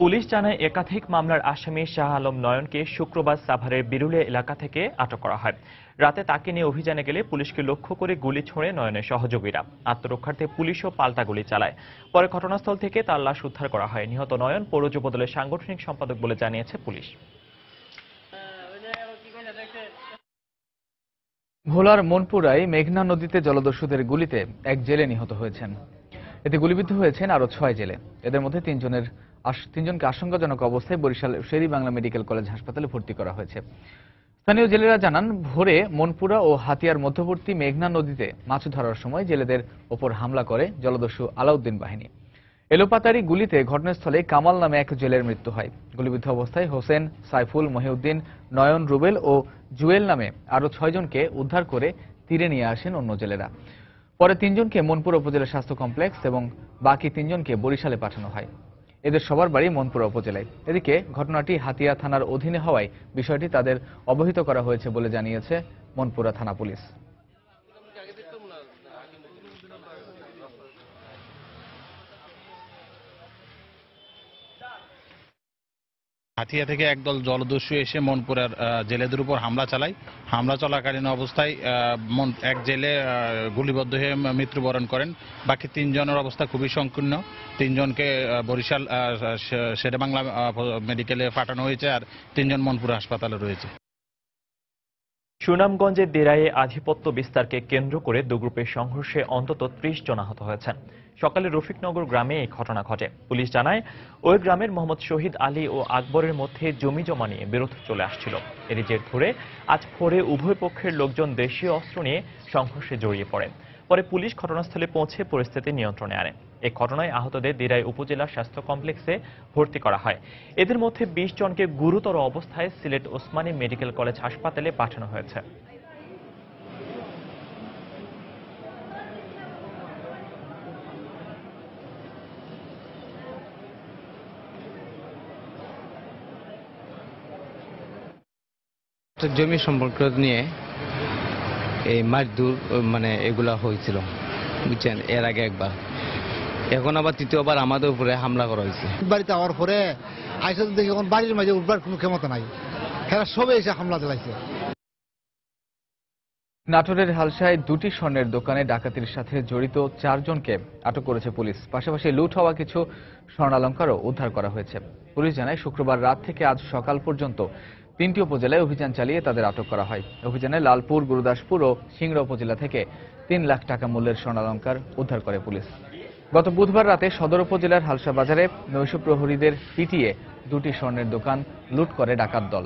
পুলিশ জানায়, একাধিক মামলার আসামি শাহ আলম নয়নকে শুক্রবার সাভারের বিরুলিয়া এলাকা থেকে আটক করা হয়। রাতে তাকে নিয়ে অভিযানে গেলে পুলিশকে লক্ষ্য করে গুলি ছোঁড়ে নয়নের সহযোগীরা। আত্মরক্ষার্থে পুলিশও পাল্টা গুলি চালায়। পরে ঘটনাস্থল থেকে তার লাশ উদ্ধার করা হয়। নিহত নয়ন পৌর যুবদলের সাংগঠনিক সম্পাদক বলে জানিয়েছে পুলিশ। ভোলার মনপুরায় মেঘনা নদীতে জলদস্যুদের গুলিতে এক জেলে নিহত হয়েছেন। এতে গুলিবিদ্ধ হয়েছেন আরো 6 জেলে। এদের মধ্যে 3জনকে আশঙ্কাজনক অবস্থায় বরিশাল শেরি বাংলা মেডিকেল কলেজ হাসপাতালে ভর্তি করা হয়েছে। স্থানীয় জেলেরা জানান, ভোরে মনপুরা ও হাতিয়ার মধ্যবর্তী মেঘনা নদীতে মাছ ধরার সময় জেলেদের ওপর হামলা করে জলদস্যু আলাউদ্দিন বাহিনী। এলোপাতারি গুলিতে ঘটনাস্থলে কামাল নামে এক জেলের মৃত্যু হয়। গুলিবিদ্ধ অবস্থায় হোসেন, সাইফুল, মহিউদ্দিন, নয়ন, রুবেল ও জুয়েল নামে আরো 6 জনকে উদ্ধার করে তীরে নিয়ে আসেন অন্য জেলেরা। পরে 3 জনকে মনপুরা উপজেলা স্বাস্থ্য কমপ্লেক্স এবং বাকি 3 জনকে বরিশালে পাঠানো হয়। এদের সবার বাড়ি মনপুরা উপজেলায়। এদিকে ঘটনাটি হাতিয়া থানার অধীনে হওয়ায় বিষয়টি তাদের অবহিত করা হয়েছে বলে জানিয়েছে মনপুরা থানা পুলিশ। হাতিয়া থেকে একদল জলদস্যু এসে মনপুরের জেলেদের উপর হামলা চালায়। হামলা চলাকালীন অবস্থায় এক জেলে গুলিবদ্ধ হয়ে মৃত্যুবরণ করেন। বাকি 3 জনের অবস্থা খুবই সংকীর্ণ। 3 জনকে বরিশাল শেরেবাংলা মেডিকেলে পাঠানো হয়েছে, আর 3 জন মনপুর হাসপাতালে রয়েছে। সুনামগঞ্জের দেরায়ে আধিপত্য বিস্তারকে কেন্দ্র করে দুগ্রুপের সংঘর্ষে অন্তত 30 জন আহত হয়েছেন। সকালে রফিকনগর গ্রামে এই ঘটনা ঘটে। পুলিশ জানায়, ওই গ্রামের মোহাম্মদ শহীদ আলী ও আকবরের মধ্যে জমি জমা নিয়ে বিরোধ চলে আসছিল। এরই জের ধরে আজ ভোরে উভয় পক্ষের লোকজন দেশীয় অস্ত্র নিয়ে সংঘর্ষে জড়িয়ে পড়ে। পরে পুলিশ ঘটনাস্থলে পৌঁছে পরিস্থিতি নিয়ন্ত্রণে আনে। এই ঘটনায় আহতদের দিরাই উপজেলা স্বাস্থ্য কমপ্লেক্সে ভর্তি করা হয়। এদের মধ্যে 20 জনকে গুরুতর অবস্থায় সিলেট ওসমানী মেডিকেল কলেজ হাসপাতালে পাঠানো হয়েছে। জমি সম্পর্ক নিয়ে এই মারধর এগুলা হয়েছিল, বুঝছেন, এর আগে একবার। এখন আবার তৃতীয়বার আমাদের উপরে হামলা করা হয়েছে। বাড়িতে আওয়ার পরে আইসা দেখি এখন বাড়ির মাঝে উঠবার কোনো ক্ষমতা নাই, এরা সবে এসে হামলা চালাইছে। নাটোরের হালসায় 2টি স্বর্ণের দোকানে ডাকাতির সাথে জড়িত 4 জনকে আটক করেছে পুলিশ। পাশাপাশি লুট হওয়া কিছু স্বর্ণালঙ্কারও উদ্ধার করা হয়েছে। পুলিশ জানায়, শুক্রবার রাত থেকে আজ সকাল পর্যন্ত 3টি উপজেলায় অভিযান চালিয়ে তাদের আটক করা হয়। অভিযানে লালপুর, গুরুদাসপুর ও সিংড়া উপজেলা থেকে 3 লাখ টাকা মূল্যের স্বর্ণালঙ্কার উদ্ধার করে পুলিশ। গত বুধবার রাতে সদর উপজেলার হালসা বাজারে নৈশ প্রহরীদের পিটিয়ে 2টি স্বর্ণের দোকান লুট করে ডাকাত দল।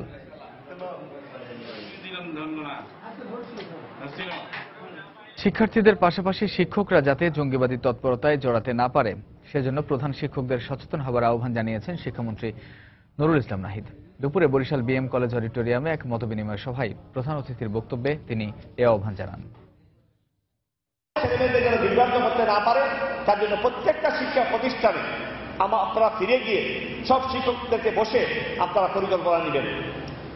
শিক্ষার্থীদের পাশাপাশি শিক্ষকরা যাতে জঙ্গিবাদী তৎপরতায় জড়াতে না পারে, সেজন্য প্রধান শিক্ষকদের সচেতন হবার আহ্বান জানিয়েছেন শিক্ষামন্ত্রী নুরুল ইসলাম নাহিদ। দুপুরে বরিশাল বিএম কলেজ অডিটোরিয়ামে এক মতবিনিময় সভায় প্রধান অতিথির বক্তব্যে তিনি এ আহ্বান জানান। ছেলেমেয়েদের যেন বিভ্রান্ত করতে না পারে, তার জন্য প্রত্যেকটা শিক্ষা প্রতিষ্ঠানে আপনারা ফিরে গিয়ে সব শিক্ষকদেরকে বসে আপনারা পরিকল্পনা নেবেন,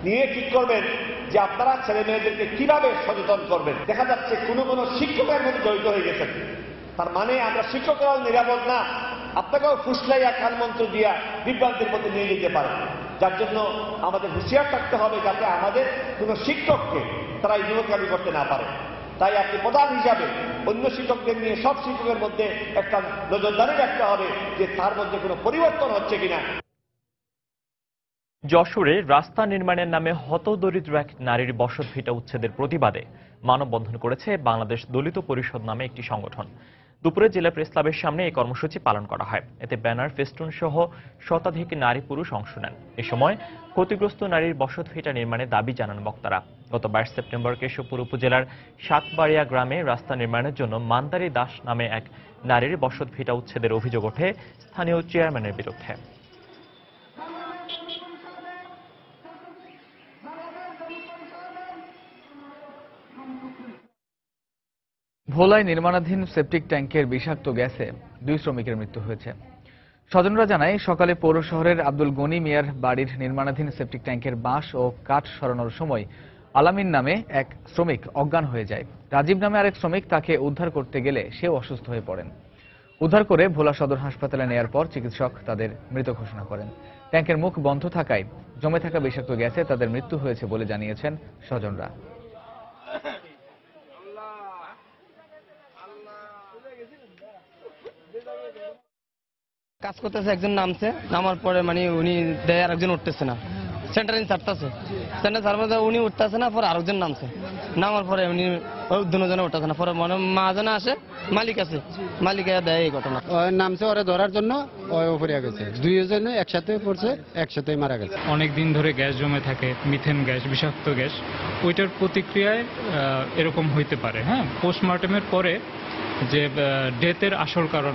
নিয়ে ঠিক করবেন যে আপনারা ছেলে মেয়েদেরকে কিভাবে সচেতন করবেন। দেখা যাচ্ছে কোনো শিক্ষকের মধ্যে জড়িত হয়ে গেছেন, তার মানে আমরা শিক্ষকরাও নিরাপদ না, আপনাকেও ফুসলাইয়া কানমন্ত্র দিয়া বিভ্রান্তির মধ্যে নিয়ে যেতে পারে। যার জন্য আমাদের হুঁশিয়ার থাকতে হবে যাতে আমাদের কোনো শিক্ষককে তারা ইতিমধ্যে করতে না পারে। তাই আপনি প্রধান হিসাবে অন্য শিক্ষকদের নিয়ে সব শিক্ষকের মধ্যে একটা নজরদারি রাখতে হবে যে তার মধ্যে কোনো পরিবর্তন হচ্ছে কিনা। যশোরে রাস্তা নির্মাণের নামে হতদরিদ্র এক নারীর বসতভিটা উচ্ছেদের প্রতিবাদে মানববন্ধন করেছে বাংলাদেশ দলিত পরিষদ নামে একটি সংগঠন। দুপুরে জেলা প্রেস ক্লাবের সামনে এই কর্মসূচি পালন করা হয়। এতে ব্যানার, ফেস্টুন সহ শতাধিক নারী পুরুষ অংশ নেন। এ সময় ক্ষতিগ্রস্ত নারীর বসতভিটা নির্মাণের দাবি জানান বক্তারা। গত 22 সেপ্টেম্বর কেশবপুর উপজেলার সাতবাড়িয়া গ্রামে রাস্তা নির্মাণের জন্য মান্দারি দাস নামে এক নারীর বসতভিটা উচ্ছেদের অভিযোগ ওঠে স্থানীয় চেয়ারম্যানের বিরুদ্ধে। ভোলায় নির্মাণাধীন সেপটিক ট্যাঙ্কের বিষাক্ত গ্যাসে 2 শ্রমিকের মৃত্যু হয়েছে। স্বজনরা জানায়, সকালে পৌর শহরের আব্দুল গনি মিয়ার বাড়ির নির্মাণাধীন সেপটিক ট্যাঙ্কের বাঁশ ও কাঠ সরানোর সময় আলামিন নামে এক শ্রমিক অজ্ঞান হয়ে যায়। রাজীব নামে আরেক শ্রমিক তাকে উদ্ধার করতে গেলে সেও অসুস্থ হয়ে পড়েন। উদ্ধার করে ভোলা সদর হাসপাতালে নেয়ার পর চিকিৎসক তাদের মৃত ঘোষণা করেন। ট্যাঙ্কের মুখ বন্ধ থাকায় জমে থাকা বিষাক্ত গ্যাসে তাদের মৃত্যু হয়েছে বলে জানিয়েছেন স্বজনরা। কাজ করতেছে, একজন নামছে, নামার পরে উনি দেয় আর একজন উঠতেছে না, সেন্টারিং ছাড়তেছে, সেন্টার ছাড়ার উনি উঠতেছে না, পরে আরেকজন নামছে, নামার পরে উনি দুজনে উঠতেছে না, পরে মাঝখানে আসে মালিক আছে, মালিক দেয় এই ঘটনা। নামছে ওরা ধরার জন্য, উপরে গেছে, 2 জনে একসাথে পড়ছে, একসাথে মারা গেছে। অনেক দিন ধরে গ্যাস জমে থাকে, মিথেন গ্যাস, বিষাক্ত গ্যাস, ওইটার প্রতিক্রিয়ায় এরকম হইতে পারে। হ্যাঁ, পোস্টমর্টেমের পরে যে ডেথের আসল কারণ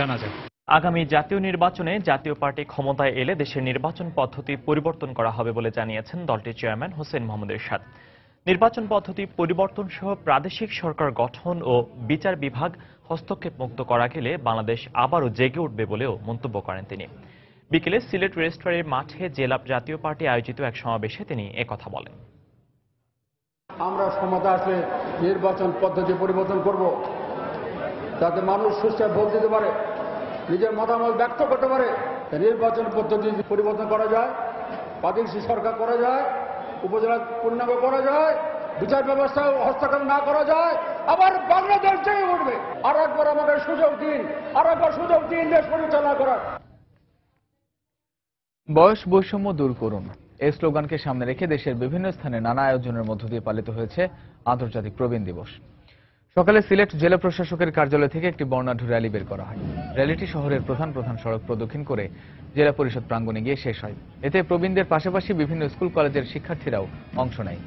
জানা যায়। আগামী জাতীয় নির্বাচনে জাতীয় পার্টি ক্ষমতায় এলে দেশের নির্বাচন পদ্ধতি পরিবর্তন করা হবে বলে জানিয়েছেন দলটির চেয়ারম্যান হোসেন মোহাম্মদ এরশাদ। নির্বাচন পদ্ধতি পরিবর্তন সহ প্রাদেশিক সরকার গঠন ও বিচার বিভাগ হস্তক্ষেপ মুক্ত করা গেলে বাংলাদেশ আবারও জেগে উঠবে বলেও মন্তব্য করেন তিনি। বিকেলে সিলেট রেজিস্ট্রারের মাঠে জেলা জাতীয় পার্টি আয়োজিত এক সমাবেশে তিনি একথা বলেন। আমরা ক্ষমতা আসলে নির্বাচন পদ্ধতি পরিবর্তন করব, যাতে মানুষ সুষ্ঠু ভোট দিতে পারে, নিজের মতামত ব্যক্ত করতে পারে। নির্বাচন পদ্ধতি পরিবর্তন করা যায়, বাদিলসি সরকার করা যায়, উপজেলা পূর্ণাঙ্গ করা যায়, বিচার ব্যবস্থা হস্তক্ষেপ না করা যায়, আবার বাংলাদেশ জেগে উঠবে। আর একবার আমাদের সুযোগ দিন, আর একবার সুযোগ দিন দেশ পরিচালনা করার। বয়স বৈষম্য দূর করুন এই স্লোগানকে সামনে রেখে দেশের বিভিন্ন স্থানে নানা আয়োজনের মধ্য দিয়ে পালিত হয়েছে আন্তর্জাতিক প্রবীণ দিবস। সকালে সিলেট জেলা প্রশাসকের কার্যালয় থেকে একটি বর্ণাঢ্য র্যালি বের করা হয়। র্যালিটি শহরের প্রধান প্রধান সড়ক প্রদক্ষিণ করে জেলা পরিষদ প্রাঙ্গণে গিয়ে শেষ হয়। এতে প্রবীণদের পাশাপাশি বিভিন্ন স্কুল কলেজের শিক্ষার্থীরাও অংশ নেয়।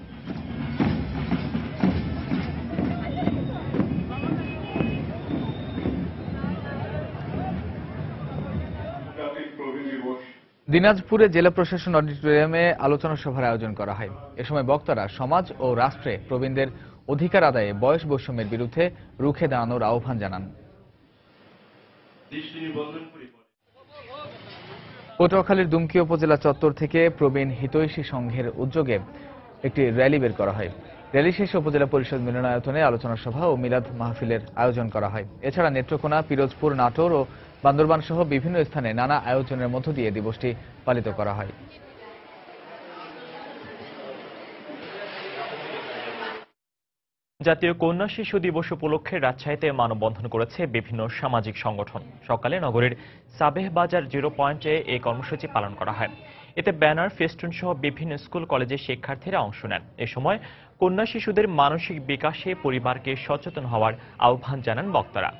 দিনাজপুরে জেলা প্রশাসন অডিটোরিয়ামে আলোচনা সভার আয়োজন করা হয়। এ সময় বক্তারা সমাজ ও রাষ্ট্রে প্রবীণদের অধিকার আদায়ে বয়স বৈষম্যের বিরুদ্ধে রুখে দাঁড়ানোর আহ্বান জানান। পটুয়াখালীর দুমকি উপজেলা চত্বর থেকে প্রবীণ হিতৈষী সংঘের উদ্যোগে একটি র্যালি বের করা হয়। র্যালি শেষে উপজেলা পরিষদ মিলনায়তনে আলোচনা সভা ও মিলাদ মাহফিলের আয়োজন করা হয়। এছাড়া নেত্রকোনা, পিরোজপুর, নাটোর ও বান্দরবান সহ বিভিন্ন স্থানে নানা আয়োজনের মধ্য দিয়ে দিবসটি পালিত করা হয়। জাতীয় কন্যা শিশু দিবস উপলক্ষে রাজশাহীতে মানববন্ধন করেছে বিভিন্ন সামাজিক সংগঠন। সকালে নগরীর সাবেহ বাজার 0 পয়েন্টে এই কর্মসূচি পালন করা হয়। এতে ব্যানার, ফেস্টুন সহ বিভিন্ন স্কুল কলেজের শিক্ষার্থীরা অংশ নেন। এ সময় কন্যা শিশুদের মানসিক বিকাশে পরিবারকে সচেতন হওয়ার আহ্বান জানান বক্তারা।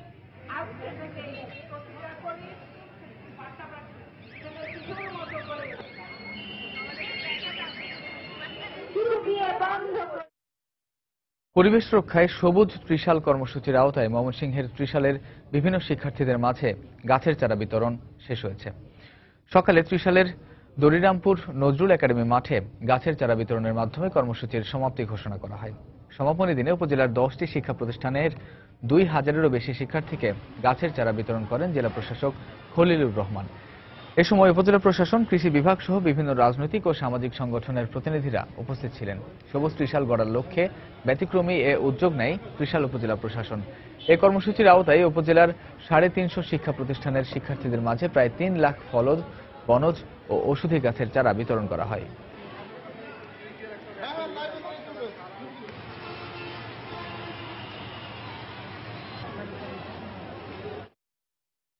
পরিবেশ রক্ষায় সবুজ ত্রিশাল কর্মসূচির আওতায় ময়মনসিংহের ত্রিশালের বিভিন্ন শিক্ষার্থীদের মাঝে গাছের চারা বিতরণ শেষ হয়েছে। সকালে ত্রিশালের দরিরামপুর নজরুল একাডেমি মাঠে গাছের চারা বিতরণের মাধ্যমে কর্মসূচির সমাপ্তি ঘোষণা করা হয়। সমাপনী দিনে উপজেলার 10টি শিক্ষা প্রতিষ্ঠানের 2000-এরও বেশি শিক্ষার্থীকে গাছের চারা বিতরণ করেন জেলা প্রশাসক খলিলুর রহমান। এ সময় উপজেলা প্রশাসন, কৃষি বিভাগ সহ বিভিন্ন রাজনৈতিক ও সামাজিক সংগঠনের প্রতিনিধিরা উপস্থিত ছিলেন। সবুজ ত্রিশাল গড়ার লক্ষ্যে ব্যতিক্রমী এ উদ্যোগ নেয় ত্রিশাল উপজেলা প্রশাসন। এ কর্মসূচির আওতায় উপজেলার 350 শিক্ষা প্রতিষ্ঠানের শিক্ষার্থীদের মাঝে প্রায় 3 লাখ ফলজ, বনজ ও ঔষধি গাছের চারা বিতরণ করা হয়।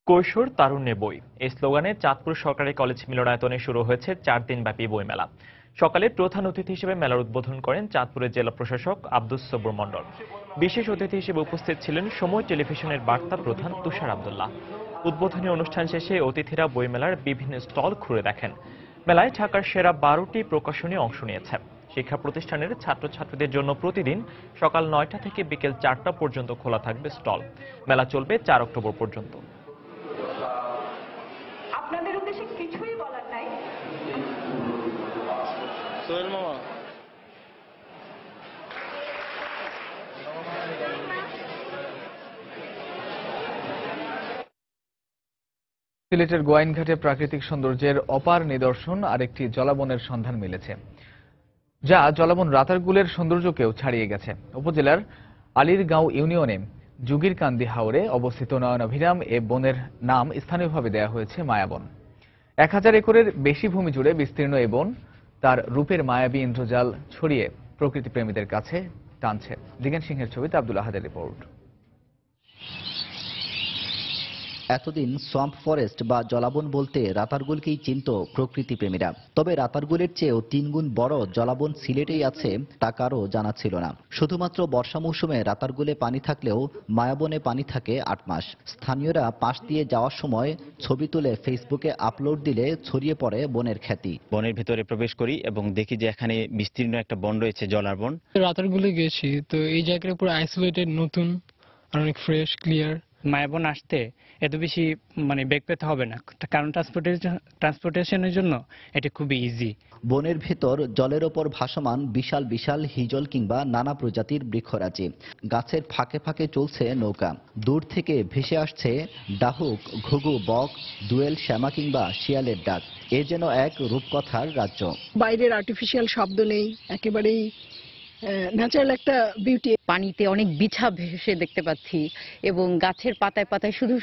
কৈশোর তারুণ্যে বই এই স্লোগানে চাঁদপুর সরকারি কলেজ মিলনায়তনে শুরু হয়েছে 4 দিনব্যাপী বইমেলা। সকালে প্রধান অতিথি হিসেবে মেলার উদ্বোধন করেন চাঁদপুরের জেলা প্রশাসক আব্দুস সবুর মণ্ডল। বিশেষ অতিথি হিসেবে উপস্থিত ছিলেন সময় টেলিভিশনের বার্তা প্রধান তুষার আব্দুল্লাহ। উদ্বোধনী অনুষ্ঠান শেষে অতিথিরা বইমেলার বিভিন্ন স্টল ঘুরে দেখেন। মেলায় ঢাকার সেরা 12টি প্রকাশনী অংশ নিয়েছে। শিক্ষা প্রতিষ্ঠানের ছাত্রছাত্রীদের জন্য প্রতিদিন সকাল 9টা থেকে বিকেল 4টা পর্যন্ত খোলা থাকবে স্টল। মেলা চলবে 4 অক্টোবর পর্যন্ত। আপনাদের উদ্দেশ্যে কিছুই বলার নাই। সোহেল মামা, সিলেটের গোয়াইনঘাটে প্রাকৃতিক সৌন্দর্যের অপার নিদর্শন আরেকটি জলাবনের সন্ধান মিলেছে, যা জলাবন রাতারগুলের সৌন্দর্যকেও ছাড়িয়ে গেছে। উপজেলার আলীরগাঁও ইউনিয়নে যুগিরকান্দি হাওরে অবস্থিত নয়নাভিরাম এ বনের নাম স্থানীয়ভাবে দেয়া হয়েছে মায়াবন। 1000 একরের বেশি ভূমি জুড়ে বিস্তীর্ণ এ বন তার রূপের মায়াবী ইন্দ্রজাল ছড়িয়ে প্রকৃতি প্রেমীদের কাছে টানছে। দিগেন সিংহের ছবিতে আব্দুল আহাদের রিপোর্ট। এতদিন সোয়াম্প ফরেস্ট বা জলাবন বলতে রাতারগুলকেই চিনত প্রকৃতি প্রেমীরা। তবে রাতারগুলের চেয়েও 3 গুণ বড় জলাবন সিলেটেই আছে তা কারও জানা ছিল না। শুধুমাত্র বর্ষা মৌসুমে রাতারগুলে পানি থাকলেও মায়াবনে পানি থাকে 8 মাস। স্থানীয়রা পাশ দিয়ে যাওয়ার সময় ছবি তুলে ফেসবুকে আপলোড দিলে ছড়িয়ে পড়ে বনের খ্যাতি। বনের ভেতরে প্রবেশ করি এবং দেখি যে এখানে বিস্তীর্ণ একটা বন রয়েছে, জলার বন। রাতারগুলে গেছি তো এই জায়গাটা পুরো আইসোলেটেড, নতুন আর অনেক ফ্রেশ, ক্লিয়ার। মায়াবন আসতে এত বেশি বেগ পেতে হবে না, কারণ ট্রান্সপোর্টেশনের জন্য এটা খুবই ইজি। বনের ভেতর জলের ওপর ভাসমান বিশাল বিশাল হিজল কিংবা নানা প্রজাতির বৃক্ষরাজি। গাছের ফাঁকে ফাঁকে চলছে নৌকা। দূর থেকে ভেসে আসছে ডাহুক, ঘুঘু, বক, দোয়েল, শ্যামা কিংবা শিয়ালের ডাক। এ যেন এক রূপকথার রাজ্য। বাইরের আর্টিফিশিয়াল শব্দ নেই, একেবারেই ন্যাচারাল একটা বিউটি। পানিতে অনেক বিছা ভেসে দেখতে পাচ্ছি এবং গাছের পাতায় পাতায় শুধু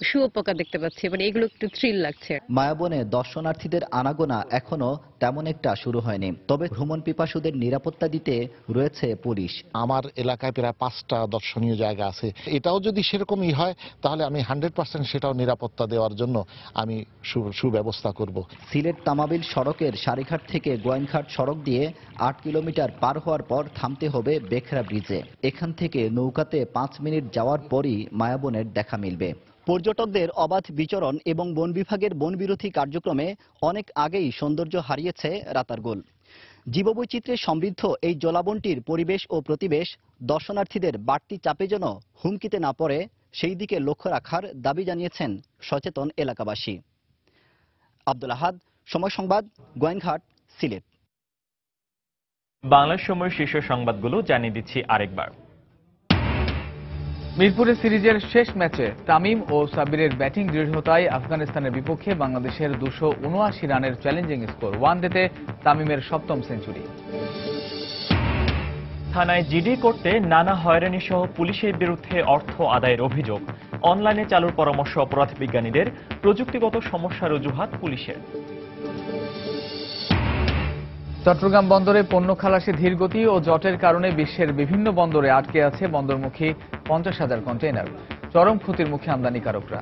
শুঁয়োপোকা দেখতে পাচ্ছি, মানে এগুলো একটু থ্রিল লাগছে। মায়াবনে দর্শনার্থীদের আনাগোনা এখনো তেমন একটা শুরু হয়নি, তবে ভ্রমণ পিপাসুদের নিরাপত্তা দিতে রয়েছে পুলিশ। আমার এলাকায় প্রায় 5টা দর্শনীয় জায়গা আছে, এটাও যদি সেরকমই হয় তাহলে আমি 100% সেটাও নিরাপত্তা দেওয়ার জন্য আমি সুব্যবস্থা করব। সিলেট তামাবিল সড়কের সারিঘাট থেকে গোয়াইনঘাট সড়ক দিয়ে 8 কিলোমিটার পার হওয়ার পর থামতে হবে বেখরা ব্রিজে। এখান থেকে নৌকাতে 5 মিনিট যাওয়ার পরই মায়াবনের দেখা মিলবে। পর্যটকদের অবাধ বিচরণ এবং বন বিভাগের বনবিরোধী কার্যক্রমে অনেক আগেই সৌন্দর্য হারিয়েছে রাতারগুল। জীববৈচিত্র্যে সমৃদ্ধ এই জলাবনটির পরিবেশ ও প্রতিবেশ দর্শনার্থীদের বাড়তি চাপে যেন হুমকিতে না পড়ে সেই দিকে লক্ষ্য রাখার দাবি জানিয়েছেন সচেতন এলাকাবাসী। আব্দুল আহাদ, সময় সংবাদ, গোয়াইনঘাট, সিলেট। বাংলার সময় শীর্ষ সংবাদগুলো জানিয়ে দিচ্ছি আরেকবার। মিরপুরে সিরিজের শেষ ম্যাচে তামিম ও সাব্বিরের ব্যাটিং দৃঢ়তায় আফগানিস্তানের বিপক্ষে বাংলাদেশের 279 রানের চ্যালেঞ্জিং স্কোর। ওয়ানডেতে তামিমের 7ম সেঞ্চুরি। থানায় জিডি করতে নানা হয়রানি সহ পুলিশের বিরুদ্ধে অর্থ আদায়ের অভিযোগ। অনলাইনে চালুর পরামর্শ অপরাধ বিজ্ঞানীদের, প্রযুক্তিগত সমস্যার অজুহাত পুলিশের। চট্টগ্রাম বন্দরে পণ্য খালাসে ধীরগতি ও জটের কারণে বিশ্বের বিভিন্ন বন্দরে আটকে আছে বন্দরমুখী 50,000 কন্টেইনার। চরম ক্ষতির মুখে আমদানিকারকরা।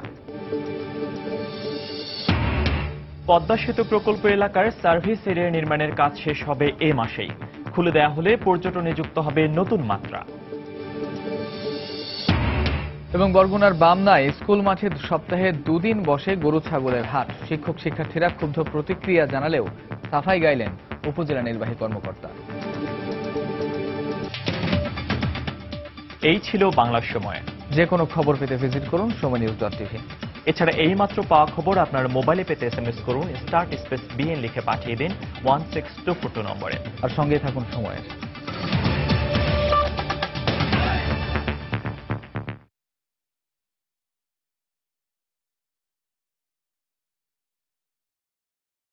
পদ্মা সেতু প্রকল্প এলাকার সার্ভিস এরিয়া নির্মাণের কাজ শেষ হবে এ মাসেই। খুলে দেয়া হলে পর্যটনে যুক্ত হবে নতুন মাত্রা। এবং বরগুনার বামনায় স্কুল মাঠে সপ্তাহে 2 দিন বসে গরু ছাগলের হাট। শিক্ষক শিক্ষার্থীরা ক্ষুব্ধ প্রতিক্রিয়া জানালেও সাফাই গাইলেন উপজেলা নির্বাহী কর্মকর্তা। এই ছিল বাংলার সময়। যে কোনো খবর পেতে ভিজিট করুন সময়নিউজ.tv। এছাড়া এই মাত্র পাওয়া খবর আপনার মোবাইলে পেতে SMS করুন, *BN লিখে পাঠিয়ে দিন 16242 নম্বরে। আর সঙ্গে থাকুন সময়ের।